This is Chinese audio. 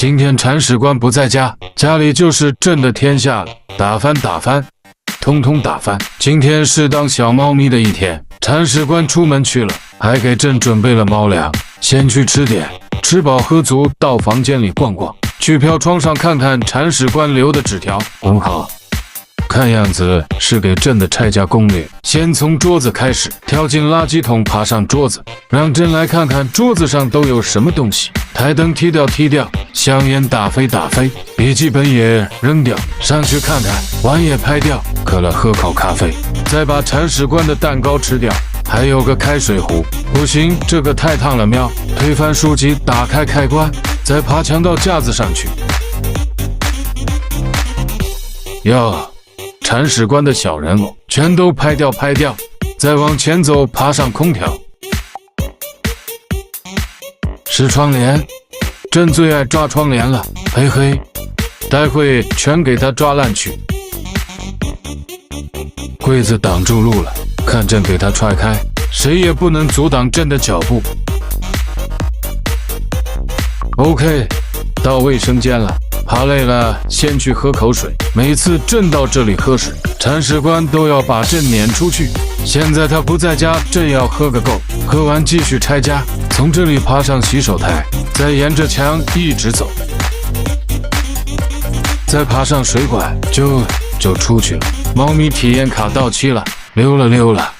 今天铲屎官不在家，家里就是朕的天下了，打翻打翻，通通打翻。今天是当小猫咪的一天，铲屎官出门去了，还给朕准备了猫粮，先去吃点，吃饱喝足，到房间里逛逛，去飘窗上看看铲屎官留的纸条。好。看样子是给朕的拆家攻略，先从桌子开始，跳进垃圾桶，爬上桌子，让朕来看看桌子上都有什么东西。台灯踢掉踢掉，香烟打飞打飞，笔记本也扔掉，上去看看，碗也拍掉，渴了喝口咖啡，再把铲屎官的蛋糕吃掉。还有个开水壶，不行，这个太烫了喵！推翻书籍，打开开关，再爬墙到架子上去。哟。铲屎官的小人偶全都拍掉拍掉，再往前走，爬上空调，是窗帘，朕最爱抓窗帘了，嘿嘿，待会全给他抓烂去。柜子挡住路了，看朕给他踹开，谁也不能阻挡朕的脚步。OK， 到卫生间了。爬累了，先去喝口水。每次朕到这里喝水，铲屎官都要把朕撵出去。现在他不在家，朕要喝个够。喝完继续拆家，从这里爬上洗手台，再沿着墙一直走，再爬上水管，就出去了。猫咪体验卡到期了，溜了溜了。